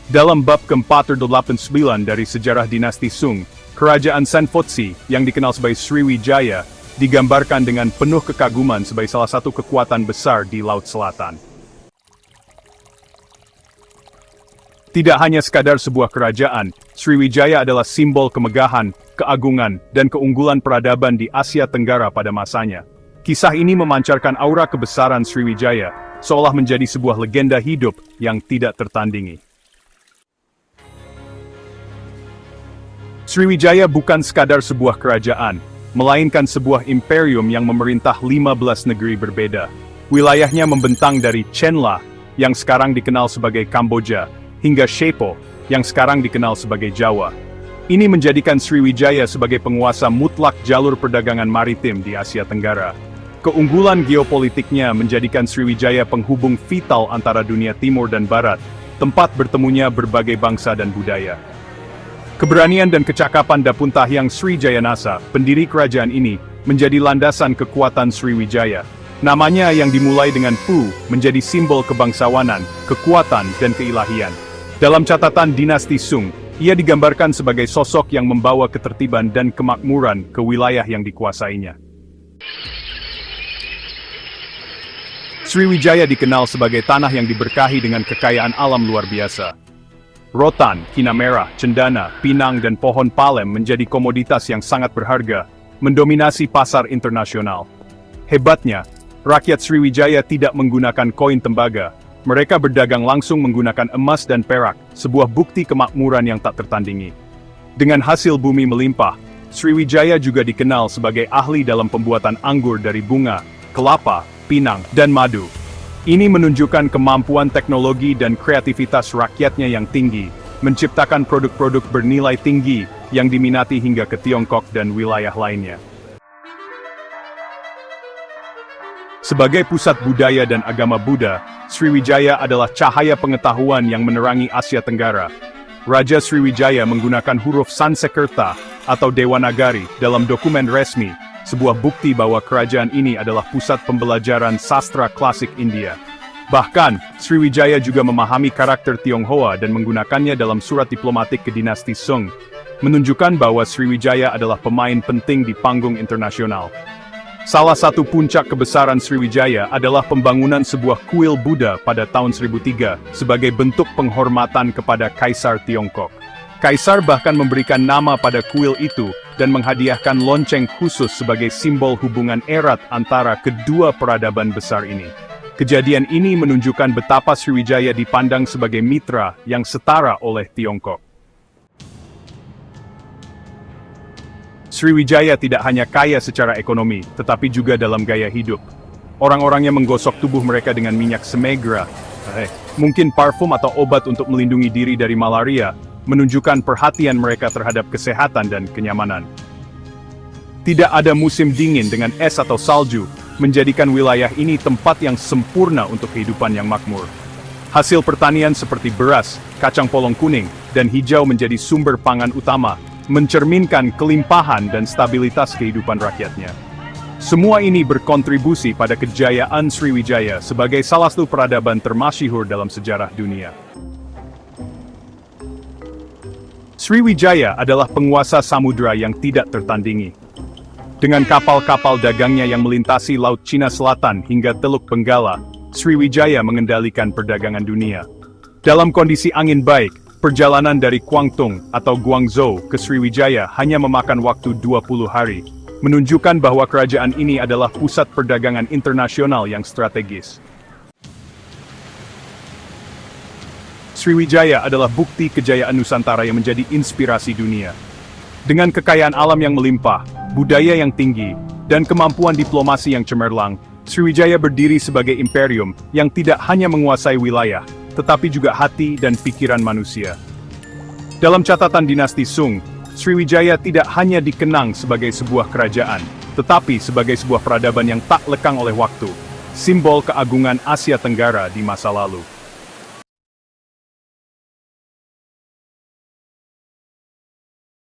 Dalam bab ke-489 dari sejarah dinasti Sung, kerajaan Sanfotsi yang dikenal sebagai Sriwijaya digambarkan dengan penuh kekaguman sebagai salah satu kekuatan besar di Laut Selatan. Tidak hanya sekadar sebuah kerajaan, Sriwijaya adalah simbol kemegahan, keagungan, dan keunggulan peradaban di Asia Tenggara pada masanya. Kisah ini memancarkan aura kebesaran Sriwijaya, seolah menjadi sebuah legenda hidup yang tidak tertandingi. Sriwijaya bukan sekadar sebuah kerajaan, melainkan sebuah imperium yang memerintah 15 negeri berbeda. Wilayahnya membentang dari Chenla, yang sekarang dikenal sebagai Kamboja, hingga Shepo, yang sekarang dikenal sebagai Jawa. Ini menjadikan Sriwijaya sebagai penguasa mutlak jalur perdagangan maritim di Asia Tenggara. Keunggulan geopolitiknya menjadikan Sriwijaya penghubung vital antara dunia timur dan barat, tempat bertemunya berbagai bangsa dan budaya. Keberanian dan kecakapan Dapuntahyang Srijayanasa, pendiri kerajaan ini, menjadi landasan kekuatan Sriwijaya. Namanya yang dimulai dengan Pu, menjadi simbol kebangsawanan, kekuatan, dan keilahian. Dalam catatan dinasti Sung, ia digambarkan sebagai sosok yang membawa ketertiban dan kemakmuran ke wilayah yang dikuasainya. Sriwijaya dikenal sebagai tanah yang diberkahi dengan kekayaan alam luar biasa. Rotan, kina merah, cendana, pinang, dan pohon palem menjadi komoditas yang sangat berharga, mendominasi pasar internasional. Hebatnya, rakyat Sriwijaya tidak menggunakan koin tembaga. Mereka berdagang langsung menggunakan emas dan perak, sebuah bukti kemakmuran yang tak tertandingi. Dengan hasil bumi melimpah, Sriwijaya juga dikenal sebagai ahli dalam pembuatan anggur dari bunga, kelapa, pinang, dan madu. Ini menunjukkan kemampuan teknologi dan kreativitas rakyatnya yang tinggi, menciptakan produk-produk bernilai tinggi yang diminati hingga ke Tiongkok dan wilayah lainnya. Sebagai pusat budaya dan agama Buddha, Sriwijaya adalah cahaya pengetahuan yang menerangi Asia Tenggara. Raja Sriwijaya menggunakan huruf Sansekerta atau Dewanagari dalam dokumen resmi, sebuah bukti bahwa kerajaan ini adalah pusat pembelajaran sastra klasik India. Bahkan, Sriwijaya juga memahami karakter Tionghoa dan menggunakannya dalam surat diplomatik ke dinasti Sung, menunjukkan bahwa Sriwijaya adalah pemain penting di panggung internasional. Salah satu puncak kebesaran Sriwijaya adalah pembangunan sebuah kuil Buddha pada tahun 1003 sebagai bentuk penghormatan kepada Kaisar Tiongkok. Kaisar bahkan memberikan nama pada kuil itu dan menghadiahkan lonceng khusus sebagai simbol hubungan erat antara kedua peradaban besar ini. Kejadian ini menunjukkan betapa Sriwijaya dipandang sebagai mitra yang setara oleh Tiongkok. Sriwijaya tidak hanya kaya secara ekonomi, tetapi juga dalam gaya hidup. Orang-orangnya menggosok tubuh mereka dengan minyak semegra, mungkin parfum atau obat untuk melindungi diri dari malaria, menunjukkan perhatian mereka terhadap kesehatan dan kenyamanan. Tidak ada musim dingin dengan es atau salju, menjadikan wilayah ini tempat yang sempurna untuk kehidupan yang makmur. Hasil pertanian seperti beras, kacang polong kuning, dan hijau menjadi sumber pangan utama, mencerminkan kelimpahan dan stabilitas kehidupan rakyatnya. Semua ini berkontribusi pada kejayaan Sriwijaya sebagai salah satu peradaban termasyhur dalam sejarah dunia. Sriwijaya adalah penguasa samudra yang tidak tertandingi. Dengan kapal-kapal dagangnya yang melintasi Laut Cina Selatan hingga Teluk Benggala, Sriwijaya mengendalikan perdagangan dunia. Dalam kondisi angin baik, perjalanan dari Guangdong atau Guangzhou ke Sriwijaya hanya memakan waktu 20 hari, menunjukkan bahwa kerajaan ini adalah pusat perdagangan internasional yang strategis. Sriwijaya adalah bukti kejayaan Nusantara yang menjadi inspirasi dunia. Dengan kekayaan alam yang melimpah, budaya yang tinggi, dan kemampuan diplomasi yang cemerlang, Sriwijaya berdiri sebagai imperium yang tidak hanya menguasai wilayah, tetapi juga hati dan pikiran manusia. Dalam catatan dinasti Sung, Sriwijaya tidak hanya dikenang sebagai sebuah kerajaan, tetapi sebagai sebuah peradaban yang tak lekang oleh waktu, simbol keagungan Asia Tenggara di masa lalu.